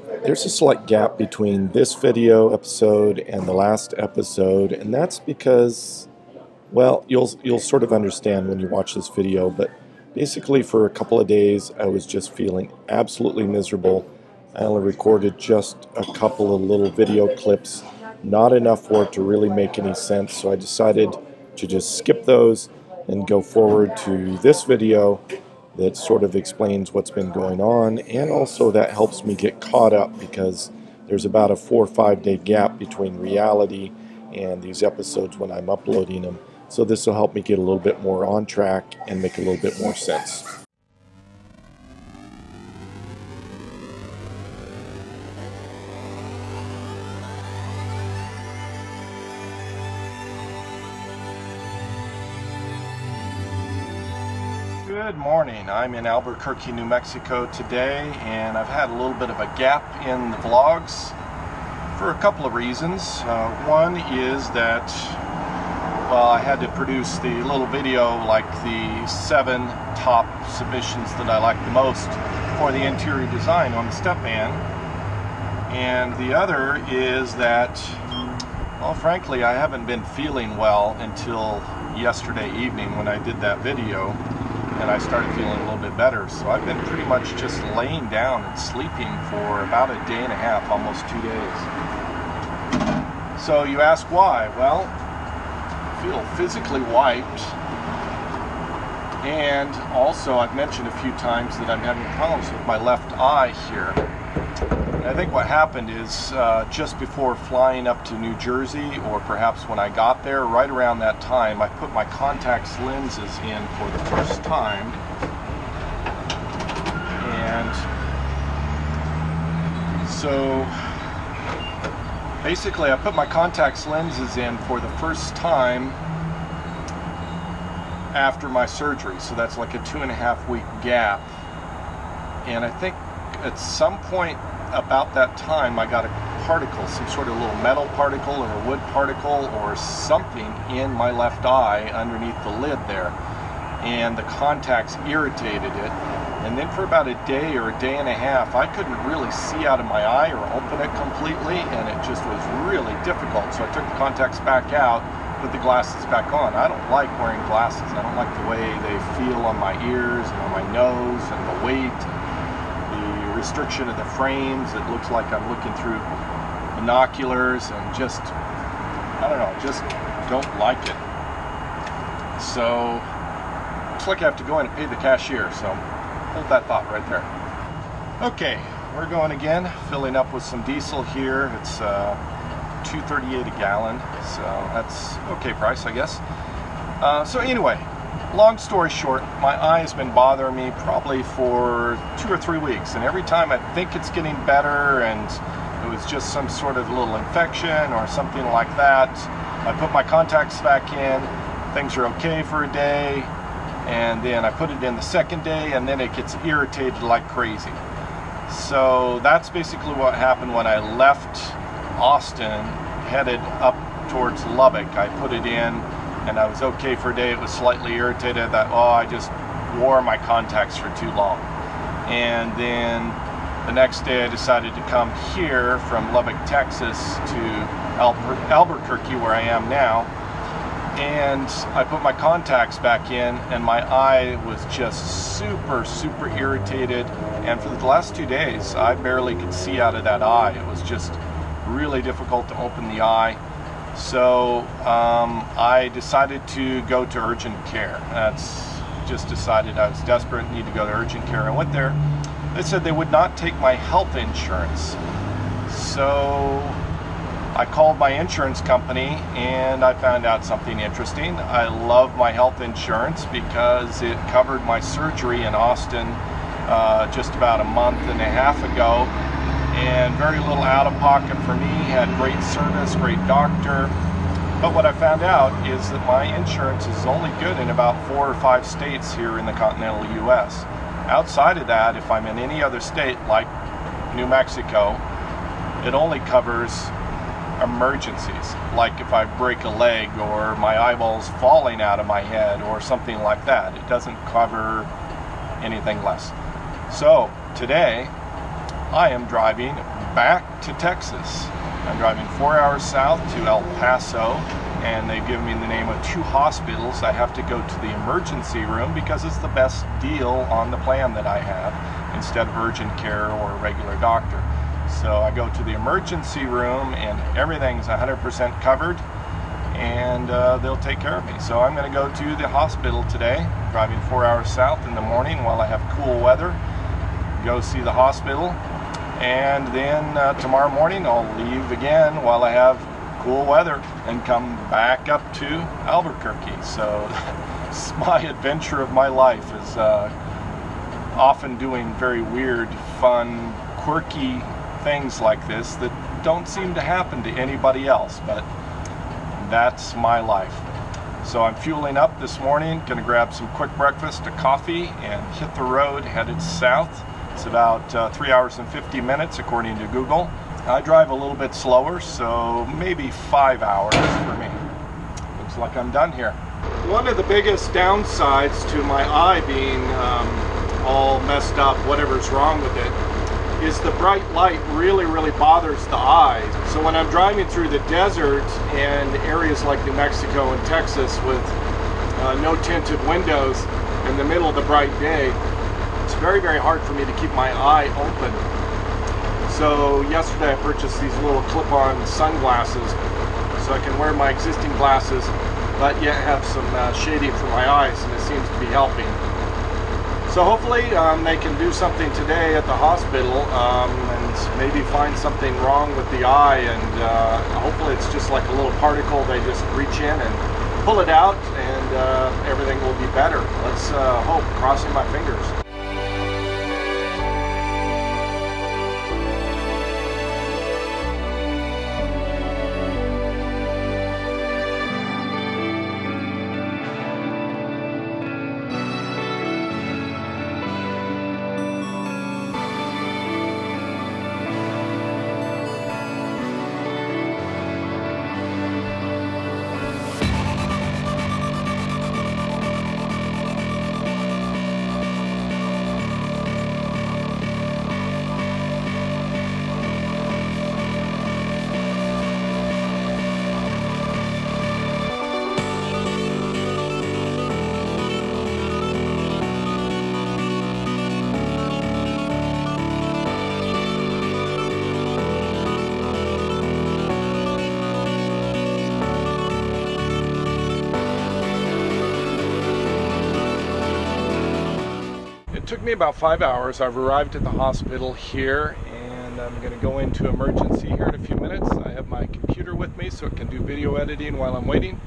There's a slight gap between this video episode and the last episode, and that's because, well, you'll sort of understand when you watch this video, but basically for a couple of days I was just feeling absolutely miserable. I only recorded just a couple of little video clips, not enough for it to really make any sense, so I decided to just skip those and go forward to this video that sort of explains what's been going on, and also that helps me get caught up because there's about a 4 or 5 day gap between reality and these episodes when I'm uploading them. So this will help me get a little bit more on track and make a little bit more sense. Good morning. I'm in Albuquerque, New Mexico today, and I've had a little bit of a gap in the vlogs for a couple of reasons. One is that, well, I had to produce the little video, like the 7 top submissions that I like the most for the interior design on the step van. And the other is that, well, frankly, I haven't been feeling well until yesterday evening when I did that video. And I started feeling a little bit better. So I've been pretty much just laying down and sleeping for about a day and a half, almost 2 days. So you ask why? Well, I feel physically wiped. And also I've mentioned a few times that I'm having problems with my left eye here. And I think what happened is just before flying up to New Jersey, or perhaps when I got there, right around that time, I put my contacts lenses in for the first time. And so basically I put my contacts lenses in for the first time after my surgery. So that's like a 2.5 week gap. And I think at some point about that time I got a particle, some sort of little metal particle or a wood particle or something in my left eye underneath the lid there, and the contacts irritated it. And then for about a day or a day and a half I couldn't really see out of my eye or open it completely, and it just was really difficult. So I took the contacts back out, put the glasses back on. I don't like wearing glasses. I don't like the way they feel on my ears and on my nose, and the weight, restriction of the frames. It looks like I'm looking through binoculars, and just, I don't know, just don't like it. So looks like I have to go in and pay the cashier, so hold that thought right there. Okay, we're going again, filling up with some diesel here. It's $2.38 a gallon, so that's okay price, I guess. So anyway, long story short, my eye has been bothering me probably for 2 or 3 weeks, and every time I think it's getting better and it was just some sort of little infection or something like that, I put my contacts back in, things are okay for a day, and then I put it in the second day, and then it gets irritated like crazy. So that's basically what happened when I left Austin, headed up towards Lubbock. I put it in, and I was okay for a day. It was slightly irritated. I thought, oh, I just wore my contacts for too long. And then the next day I decided to come here from Lubbock, Texas to Albuquerque, where I am now. And I put my contacts back in, and my eye was just super irritated. And for the last 2 days, I barely could see out of that eye. It was just really difficult to open the eye. So I decided to go to urgent care. That's just decided I was desperate, need to go to urgent care. I went there. They said they would not take my health insurance. So I called my insurance company, and I found out something interesting. I love my health insurance because it covered my surgery in Austin just about a month and a half ago. And very little out of pocket for me, had great service, great doctor. But what I found out is that my insurance is only good in about 4 or 5 states here in the continental US. Outside of that, if I'm in any other state like New Mexico, it only covers emergencies, like if I break a leg or my eyeball's falling out of my head or something like that. It doesn't cover anything less. So today I am driving back to Texas. I'm driving 4 hours south to El Paso, and they've given me the name of 2 hospitals. I have to go to the emergency room because it's the best deal on the plan that I have instead of urgent care or a regular doctor. So I go to the emergency room and everything's 100% covered, and they'll take care of me. So I'm going to go to the hospital today, driving 4 hours south in the morning while I have cool weather, go see the hospital, and then tomorrow morning I'll leave again while I have cool weather and come back up to Albuquerque. So it's my adventure of my life, is often doing very weird, fun, quirky things like this that don't seem to happen to anybody else, but that's my life. So I'm fueling up this morning, gonna grab some quick breakfast, a coffee, and hit the road headed south. It's about 3 hours and 50 minutes according to Google. I drive a little bit slower, so maybe 5 hours for me. Looks like I'm done here. One of the biggest downsides to my eye being all messed up, whatever's wrong with it, is the bright light really bothers the eye. So when I'm driving through the desert and areas like New Mexico and Texas with no tinted windows in the middle of the bright day, it's very hard for me to keep my eye open. So yesterday I purchased these little clip-on sunglasses so I can wear my existing glasses but yet have some shading for my eyes, and it seems to be helping. So hopefully they can do something today at the hospital and maybe find something wrong with the eye, and hopefully it's just like a little particle. They just reach in and pull it out, and everything will be better. Let's hope, crossing my fingers. It took me about 5 hours. I've arrived at the hospital here, and I'm going to go into emergency here in a few minutes. I have my computer with me so it can do video editing while I'm waiting,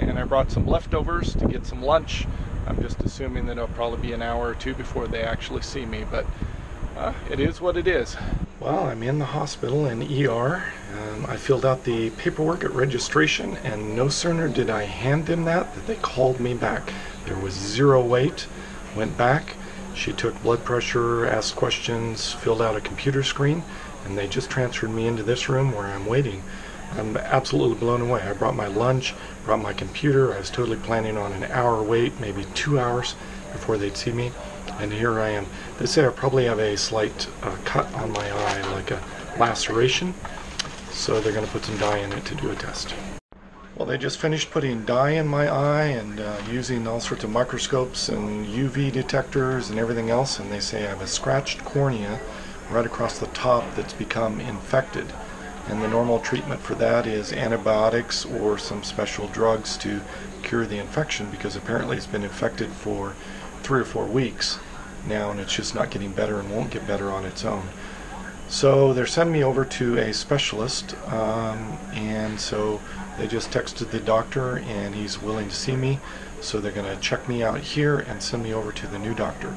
and I brought some leftovers to get some lunch. I'm just assuming that it'll probably be an hour or two before they actually see me, but it is what it is. Well, I'm in the hospital in ER. I filled out the paperwork at registration, and no sooner did I hand them that they called me back. There was 0 wait. Went back. She took blood pressure, asked questions, filled out a computer screen, and they just transferred me into this room where I'm waiting. I'm absolutely blown away. I brought my lunch, brought my computer. I was totally planning on an hour wait, maybe 2 hours before they'd see me. And here I am. They say I probably have a slight cut on my eye, like a laceration. So they're going to put some dye in it to do a test. Well, they just finished putting dye in my eye and using all sorts of microscopes and UV detectors and everything else, and they say I have a scratched cornea right across the top that's become infected. And the normal treatment for that is antibiotics or some special drugs to cure the infection, because apparently it's been infected for 3 or 4 weeks now, and it's just not getting better and won't get better on its own. So they're sending me over to a specialist, and so they just texted the doctor and he's willing to see me, so they're going to check me out here and send me over to the new doctor.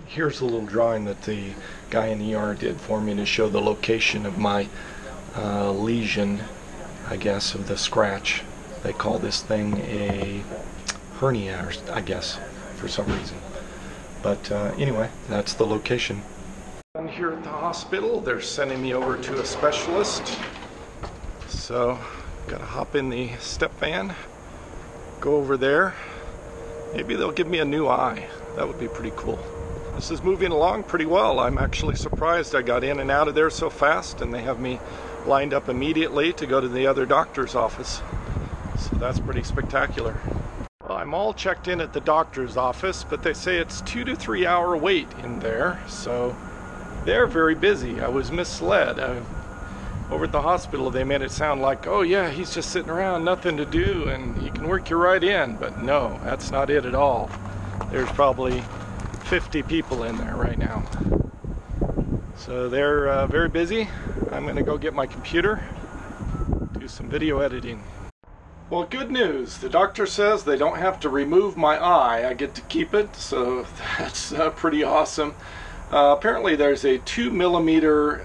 Here's a little drawing that the guy in the ER did for me to show the location of my lesion, I guess, of the scratch. They call this thing a hernia, or I guess, for some reason. But anyway, that's the location. I'm here at the hospital. They're sending me over to a specialist. So, gotta hop in the step van, go over there. Maybe they'll give me a new eye. That would be pretty cool. This is moving along pretty well. I'm actually surprised I got in and out of there so fast, and they have me lined up immediately to go to the other doctor's office. So that's pretty spectacular. Well, I'm all checked in at the doctor's office, but they say it's 2 to 3 hour wait in there, so they're very busy. I was misled. Over at the hospital they made it sound like, oh yeah, he's just sitting around, nothing to do, and you can work you right in. But no, that's not it at all. There's probably 50 people in there right now. So they're very busy. I'm gonna go get my computer, do some video editing. Well, good news. The doctor says they don't have to remove my eye. I get to keep it, so that's pretty awesome. Apparently there's a 2 millimeter,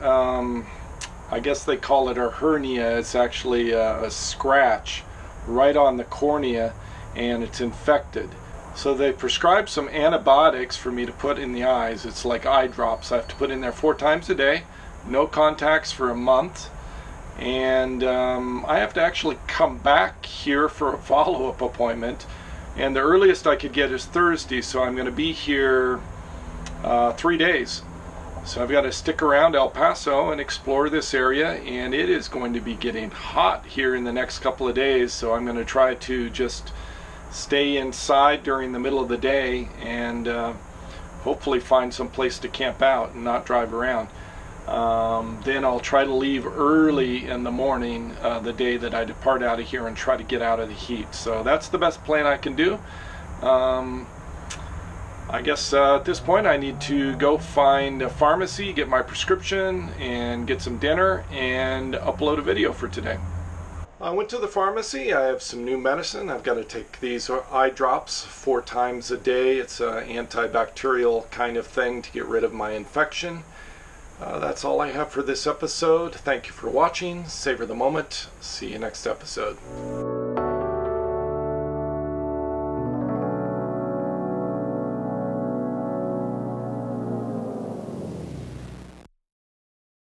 I guess they call it a hernia. It's actually a scratch right on the cornea, and it's infected. So they prescribed some antibiotics for me to put in the eyes. It's like eye drops. I have to put in there 4 times a day, no contacts for a month. And I have to actually come back here for a follow-up appointment, and the earliest I could get is Thursday, so I'm going to be here 3 days. So I've got to stick around El Paso and explore this area, and it is going to be getting hot here in the next couple of days, so I'm going to try to just stay inside during the middle of the day and hopefully find some place to camp out and not drive around. Then I'll try to leave early in the morning the day that I depart out of here and try to get out of the heat. So that's the best plan I can do. I guess at this point I need to go find a pharmacy, get my prescription, and get some dinner and upload a video for today. I went to the pharmacy. I have some new medicine. I've got to take these eye drops 4 times a day. It's an antibacterial kind of thing to get rid of my infection. That's all I have for this episode. Thank you for watching. Savor the moment. See you next episode.